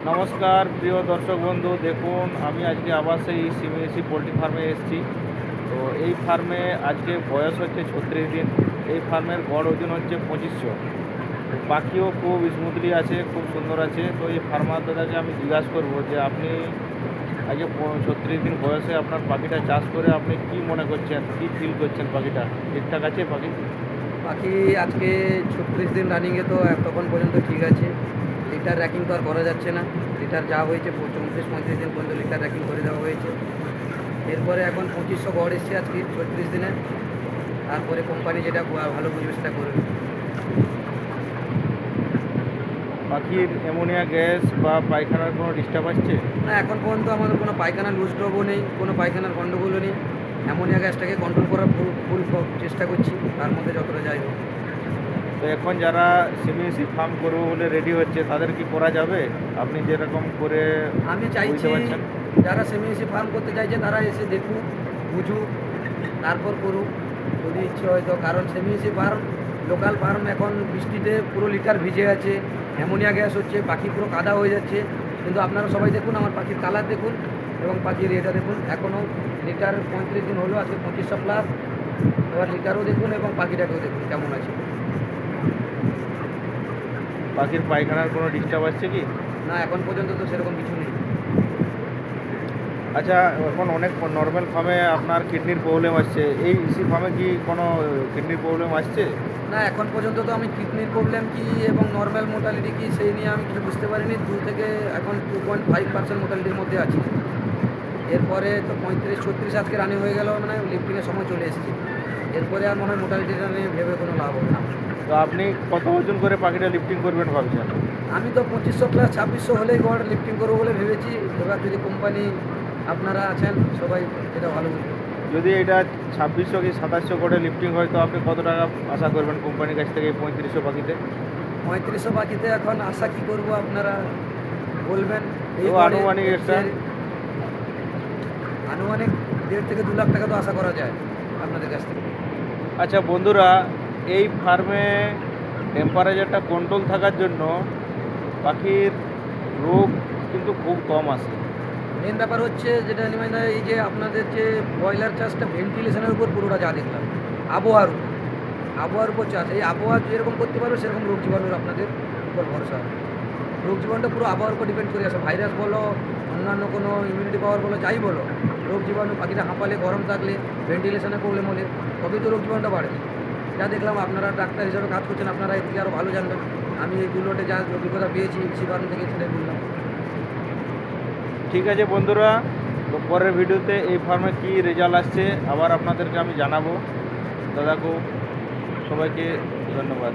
নমস্কার প্রিয় দর্শক বন্ধু, দেখুন আমি আজকে আবার সেই সিমিএসি পোলট্রি ফার্মে এসেছি। তো এই ফার্মে আজকে বয়স হচ্ছে 36 দিন। এই ফার্মের গড় ওজন হচ্ছে 2500। তো পাখিও খুব স্মুথলি আছে, খুব সুন্দর আছে। তো এই ফার্মার দাদাকে আমি জিজ্ঞাসা করবো যে আপনি আজকে 36 দিন বয়সে আপনার পাখিটা চাষ করে আপনি কি মনে করছেন, কি ফিল করছেন? পাখিটা ঠিকঠাক আছে? পাখি বাকি আজকে 36 দিন রানিংয়ে তো তখন পর্যন্ত ঠিক আছে। লিটার র্যাকিং তো আর করা যাচ্ছে না। লিটার যা হয়েছে 34-35 দিন পর্যন্ত লিটার র্যাকিং করে দেওয়া হয়েছে। এরপরে এখন 2500 গড় এসছে আজকে 36 দিনে। তারপরে কোম্পানি যেটা ভালো বুঝবে সেটা করবে। পাখির অ্যামোনিয়া গ্যাস বা পায়খানার কোনো ডিস্টার্ব আসছে? না, এখন পর্যন্ত আমাদের কোনো পায়খানা লুজ ড্রপও নেই, কোনো পায়খানার গণ্ডগোলও নেই। অ্যামোনিয়া গ্যাসটাকে কন্ট্রোল করার ফুল চেষ্টা করছি, তার মধ্যে যতটা যাই হোক। তো এখন যারা সিমিএসি ফার্ম করবো বলে রেডি হচ্ছে তাদের কি করা যাবে? আপনি যেরকম করে আমি বুঝতে চাইছি পারছেন। যারা সেমিএসি ফার্ম করতে চাইছে তারা এসে দেখুক, বুঝুক, তারপর করুক যদি ইচ্ছে হয় তো। কারণ সেমিএসি ফার্ম, লোকাল ফার্ম এখন বৃষ্টিতে পুরো লিটার ভিজে আছে, অ্যামোনিয়া গ্যাস হচ্ছে, পাখি পুরো কাদা হয়ে যাচ্ছে। কিন্তু আপনারা সবাই দেখুন, আমার পাখির কালার দেখুন এবং পাখির এটা দেখুন। এখনও লিটার 35 দিন হলো, আজকে 2500+। এবার লিটারও দেখুন এবং পাখিটাকেও দেখুন কেমন আছে। পাখির পায়খানার কোনো ডিস্টার্ব আসছে কি? না, এখন পর্যন্ত তো সেরকম কিছু নেই। আচ্ছা, এখন অনেক নর্মাল ফার্মে আপনার কিডনির প্রবলেম আসছে, এই ইসি ফার্মে কি কোনো কিডনির প্রবলেম আসছে? না, এখন পর্যন্ত তো আমি কিডনির প্রবলেম কী এবং নর্মাল মোর্টালিটি কী সেই নিয়ে আমি কিছু বুঝতে পারিনি। 2 থেকে এখন 2.5% মোর্টালিটির মধ্যে আছি। এরপরে তো 35-36 আজকে রানিং হয়ে গেল, মানে লিফটিংয়ের সময় চলে এসেছে। এরপরে আর মনে হয় মোর্টালিটিটা নিয়ে ভেবে কোনো লাভ হবে না। তো আপনি কত ওজন করে পাখিটা লিফটিং করবেন ভাবছেন? আমি তো 2500+, 2600 হলেই গড় লিফটিং করবো বলে ভেবেছি। এবার যদি কোম্পানি, আপনারা আছেন সবাই, এটা ভালো বুঝবে। যদি এটা 2600 কি 2700 করে লিফটিং হয় তো আপনি কত টাকা আশা করবেন কোম্পানির কাছ থেকে এই 3500 পাখিতে? 3500 বাকিতে এখন আশা কী করবো আপনারা বলবেন। তো আনুমানিক একটা আনুমানিক 1.5 থেকে 2 লাখ টাকা তো আশা করা যায় আপনাদের কাছ থেকে। আচ্ছা বন্ধুরা, এই ফার্মে টেম্পারেচারটা কন্ট্রোল থাকার জন্য পাখির রোগ কিন্তু খুব কম আসে। মেন ব্যাপার হচ্ছে যেটা নিমাইদা, এই যে আপনাদের যে ব্রয়লার চাষটা ভেন্টিলেশনের উপর পুরোটা যা দেখলাম, আবহাওয়ার উপর চাষ। এই আবহাওয়া যেরকম করতে পারবে সেরকম রোগ জীবাণুর আপনাদের উপর ভরসা। রোগ জীবাণুটা পুরো আবহাওয়ার উপর ডিপেন্ড করে আসে। ভাইরাস বলো, অন্যান্য কোনো ইমিউনিটি পাওয়ার বলো, যাই বলো, রোগ জীবাণু, পাখিটা হাঁপালে, গরম থাকলে, ভেন্টিলেশনের প্রবলেম হলে তবেই তো রোগ জীবাণুটা বাড়ে। যা দেখলাম, আপনারা ডাক্তার হিসাবে কাজ করছেন, আপনারা এর থেকে আরও ভালো জানবেন। আমি এই দুলোটে যা অভিজ্ঞতা পেয়েছি কৃষি ফার্ম থেকে, সেটাই বললাম। ঠিক আছে বন্ধুরা, তো পরের ভিডিওতে এই ফার্মে কী রেজাল্ট আসছে আবার আপনাদেরকে আমি জানাবো। দাদাকে সবাইকে ধন্যবাদ।